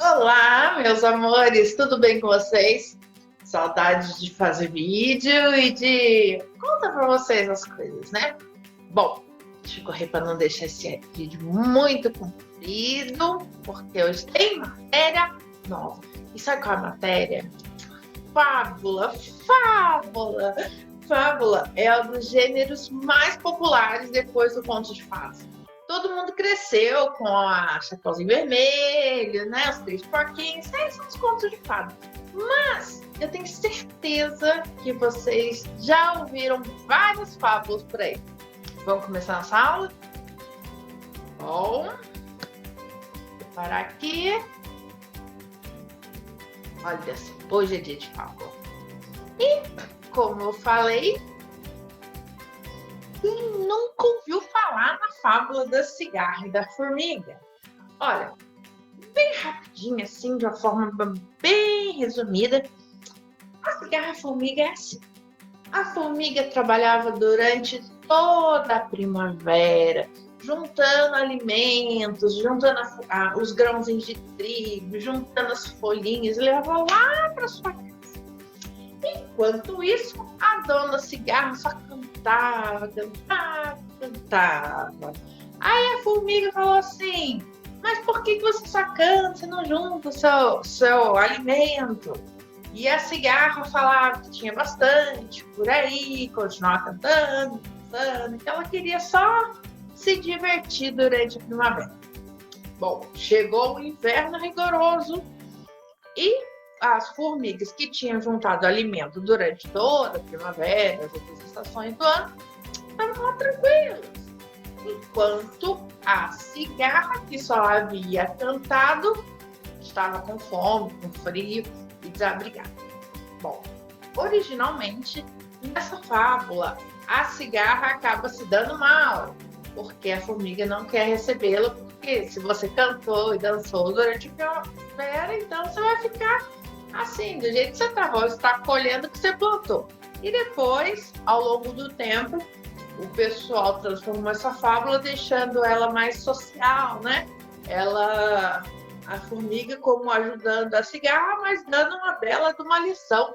Olá, meus amores, tudo bem com vocês? Saudades de fazer vídeo e de contar para vocês as coisas, né? Bom, deixa eu correr para não deixar esse vídeo muito comprido, porque hoje tem matéria nova. E sabe qual é a matéria? Fábula, fábula. Fábula é um dos gêneros mais populares depois do conto de fadas. Todo mundo cresceu com a Chapeuzinho Vermelho, né? Os Três Porquinhos, esses são os contos de fadas. Mas eu tenho certeza que vocês já ouviram várias fábulas por aí. Vamos começar nossa aula? Bom, vou parar aqui. Olha só, hoje é dia de fábula. E, como eu falei, quem nunca ouviu falar na fábula da cigarra e da formiga? Olha, bem rapidinho assim, de uma forma bem resumida, a cigarra e a formiga é assim. A formiga trabalhava durante toda a primavera, juntando alimentos, juntando os grãozinhos de trigo, juntando as folhinhas, e levava lá para sua casa. Enquanto isso, a dona cigarra só cantava. Aí a formiga falou assim: mas por que você só canta, você não junta o seu alimento? E a cigarra falava que tinha bastante por aí, continuava cantando, que ela queria só se divertir durante a primavera. Bom, chegou o inverno rigoroso e as formigas que tinham juntado alimento durante toda a primavera, as outras estações do ano, estavam lá tranquilas. Enquanto a cigarra, que só havia cantado, estava com fome, com frio e desabrigada. Bom, originalmente, nessa fábula, a cigarra acaba se dando mal, porque a formiga não quer recebê-la, porque se você cantou e dançou durante a primavera, então você vai ficar assim, do jeito que você estava, você está colhendo o que você plantou. E depois, ao longo do tempo, o pessoal transformou essa fábula, deixando ela mais social, né? A formiga como ajudando a cigarra, mas dando uma bela de uma lição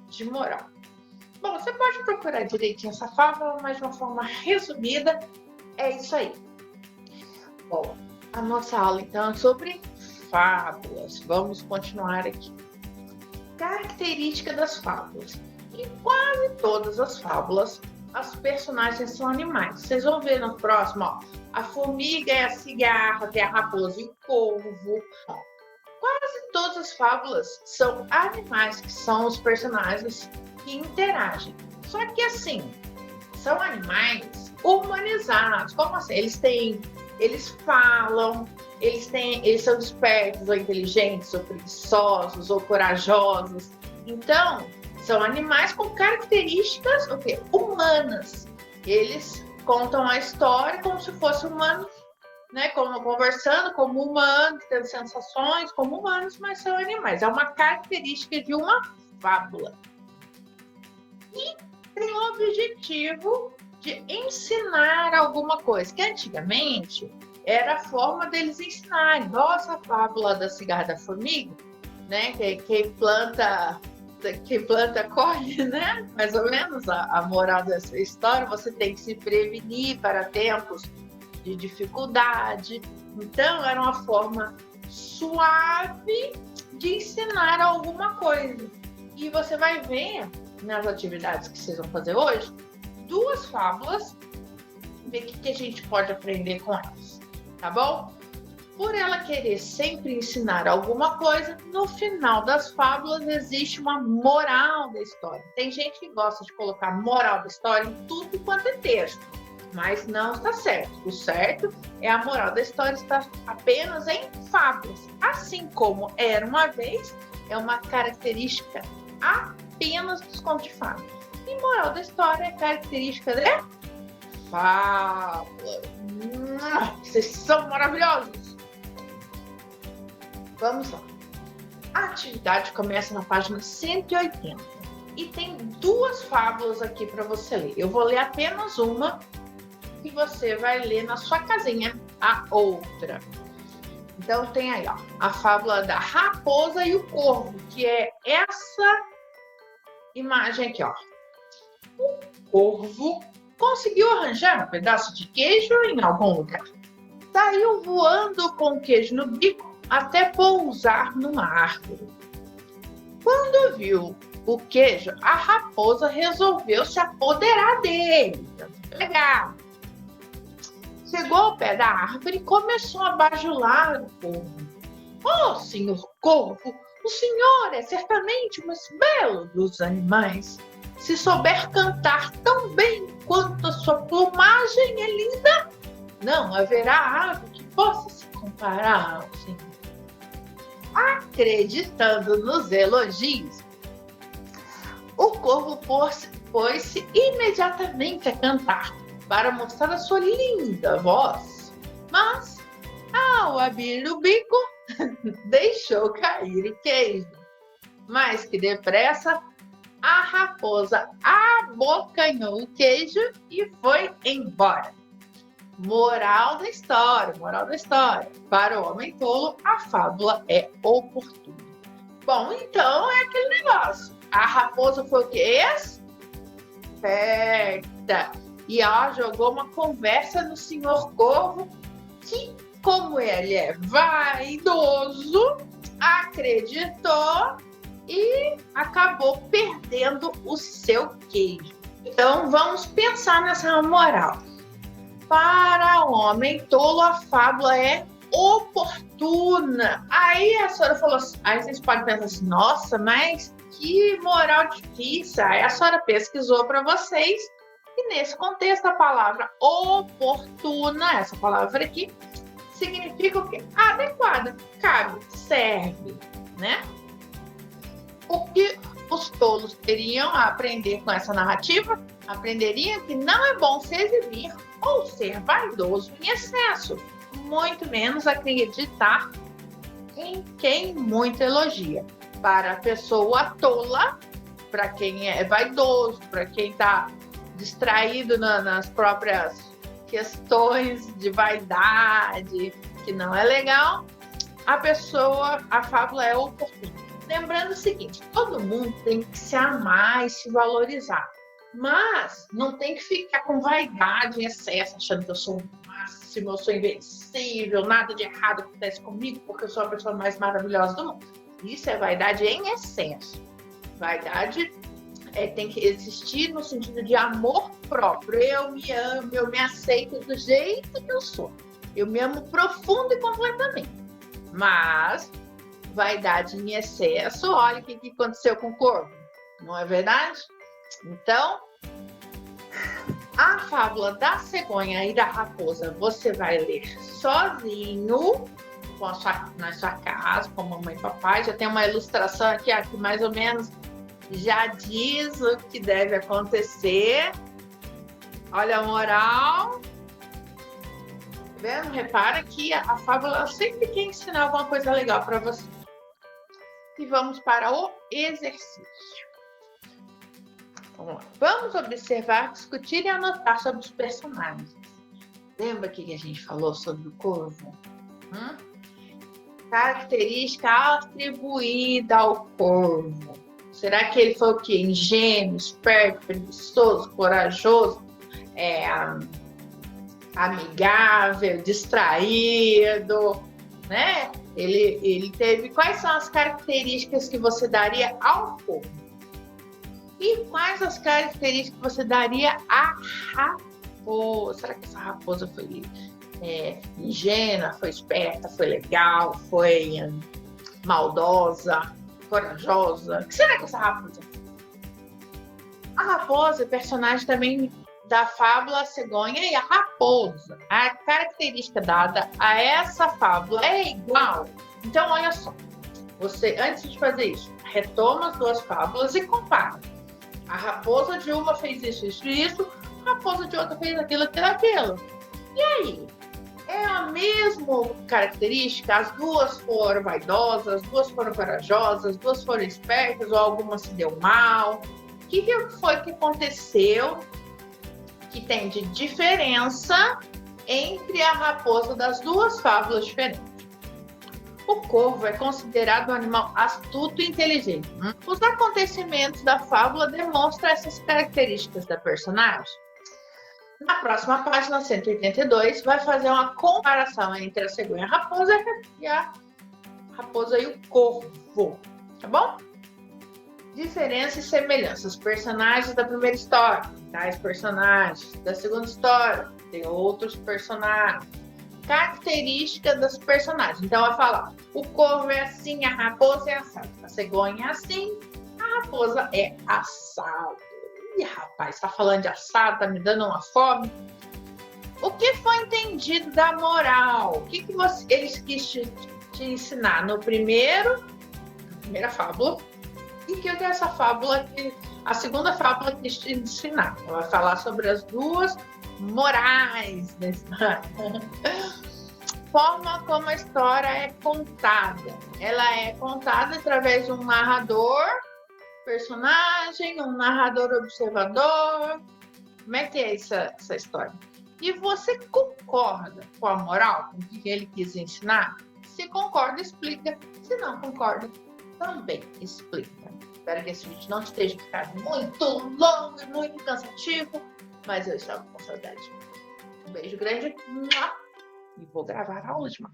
de moral. Bom, você pode procurar direitinho essa fábula, mas de uma forma resumida, é isso aí. Bom, a nossa aula então é sobre fábulas. Vamos continuar aqui. Característica das fábulas. Em quase todas as fábulas, as personagens são animais. Vocês vão ver no próximo, ó, a formiga é a cigarra, tem a raposa e o corvo. Ó, quase todas as fábulas são animais, que são os personagens que interagem. Só que assim, são animais humanizados. Como assim? Eles falam, eles são espertos ou inteligentes, ou preguiçosos, ou corajosos. Então, são animais com características humanas. Eles contam a história como se fossem humanos, né? Como conversando como humanos, tendo sensações como humanos, mas são animais. É uma característica de uma fábula. E tem o objetivo de ensinar alguma coisa, que antigamente era a forma deles ensinarem. Nossa, a fábula da cigarra da formiga, né? Quem planta colhe, né? Mais ou menos a moral dessa história, você tem que se prevenir para tempos de dificuldade. Então, era uma forma suave de ensinar alguma coisa. E você vai ver nas atividades que vocês vão fazer hoje, duas fábulas, ver o que a gente pode aprender com elas, tá bom? Por ela querer sempre ensinar alguma coisa, no final das fábulas existe uma moral da história. Tem gente que gosta de colocar moral da história em tudo quanto é texto, mas não está certo. O certo é a moral da história estar apenas em fábulas. Assim como Era Uma Vez é uma característica apenas dos contos de fadas. E moral da história é característica de fábula. Vocês são maravilhosos! Vamos lá. A atividade começa na página 180 e tem duas fábulas aqui para você ler. Eu vou ler apenas uma e você vai ler na sua casinha a outra. Então tem aí, ó, a fábula da raposa e o corvo, que é essa imagem aqui, ó. O corvo conseguiu arranjar um pedaço de queijo em algum lugar. Saiu voando com o queijo no bico até pousar numa árvore. Quando viu o queijo, a raposa resolveu se apoderar dele. Pegar. Chegou ao pé da árvore e começou a bajular o corvo. Oh, senhor corvo, o senhor é certamente o mais belo dos animais. Se souber cantar tão bem quanto a sua plumagem é linda, não haverá ave que possa se comparar ao senhor. Acreditando nos elogios, o corvo pôs-se imediatamente a cantar para mostrar a sua linda voz. Mas, ao abrir o bico, deixou cair o queijo. Mais que depressa, a raposa abocanhou o queijo e foi embora. Moral da história. Para o homem tolo, a fábula é oportuna. Bom, então é aquele negócio. A raposa foi o quê? Esperta. E ela jogou uma conversa no senhor corvo, que, como ele é vaidoso, acreditou e acabou perdendo o seu queijo. Então, vamos pensar nessa moral. Para o homem tolo, a fábula é oportuna. Aí a senhora falou assim, aí vocês podem pensar assim, nossa, mas que moral difícil. Aí a senhora pesquisou para vocês. E nesse contexto, a palavra oportuna, essa palavra aqui, significa o quê? Adequada, cabe, serve, né? O que os tolos teriam a aprender com essa narrativa? Aprenderiam que não é bom se exibir ou ser vaidoso em excesso, muito menos acreditar em quem muito elogia. Para a pessoa tola, para quem é vaidoso, para quem está distraído nas próprias questões de vaidade, que não é legal, a fábula é oportuna. Lembrando o seguinte, todo mundo tem que se amar e se valorizar, mas não tem que ficar com vaidade em excesso, achando que eu sou o máximo, eu sou invencível, nada de errado acontece comigo porque eu sou a pessoa mais maravilhosa do mundo. Isso é vaidade em excesso. Vaidade tem que existir no sentido de amor próprio. Eu me amo, eu me aceito do jeito que eu sou. Eu me amo profundo e completamente. Mas vaidade em excesso, olha o que aconteceu com o corvo. Não é verdade? Então, a fábula da cegonha e da raposa você vai ler sozinho na sua casa, com a mamãe e papai. Já tem uma ilustração aqui que mais ou menos já diz o que deve acontecer. Olha a moral. Tá vendo? Repara que a fábula sempre quer ensinar alguma coisa legal para você. E vamos para o exercício. Vamos lá. Vamos observar, discutir e anotar sobre os personagens. Lembra que a gente falou sobre o corvo? Característica atribuída ao corvo. Será que ele foi o quê? Ingênuo, esperto, preguiçoso, corajoso, amigável, distraído, né? Ele teve... Quais são as características que você daria ao corvo? E quais as características que você daria à raposa? Será que essa raposa foi ingênua, foi esperta, foi legal, foi maldosa, corajosa? O que será que essa raposa foi? A raposa é personagem também da fábula A Cegonha e a Raposa. A característica dada a essa fábula é igual. Então, olha só. Você, antes de fazer isso, retoma as duas fábulas e compara. A raposa de uma fez isso, a raposa de outra fez aquilo. E aí? É a mesma característica? As duas foram vaidosas, as duas foram corajosas, as duas foram espertas, ou alguma se deu mal? O que foi que aconteceu que tem de diferença entre a raposa das duas fábulas diferentes? O corvo é considerado um animal astuto e inteligente. Os acontecimentos da fábula demonstram essas características da personagem. Na próxima página, 182, vai fazer uma comparação entre a cegonha raposa e a raposa e o corvo, tá bom? Diferenças e semelhanças. Personagens da primeira história, tais personagens. Da segunda história, tem outros personagens. Características dos personagens. Então, vai falar, o corvo é assim, a raposa é assado. A cegonha é assim, a raposa é assado. Ih, rapaz, tá falando de assado, tá me dando uma fome. O que foi entendido da moral? O que eles quis te ensinar na primeira fábula? E que essa fábula, a segunda fábula quis te ensinar? Ela vai falar sobre as duas morais da história. Forma como a história é contada. Ela é contada através de um narrador, personagem, um narrador observador. Como é que é essa história? E você concorda com a moral, com o que ele quis ensinar? Se concorda, explica. Se não concorda, também explica. Espero que esse vídeo não esteja ficando muito longo e muito cansativo, mas eu estava com saudade. Um beijo grande e vou gravar a última.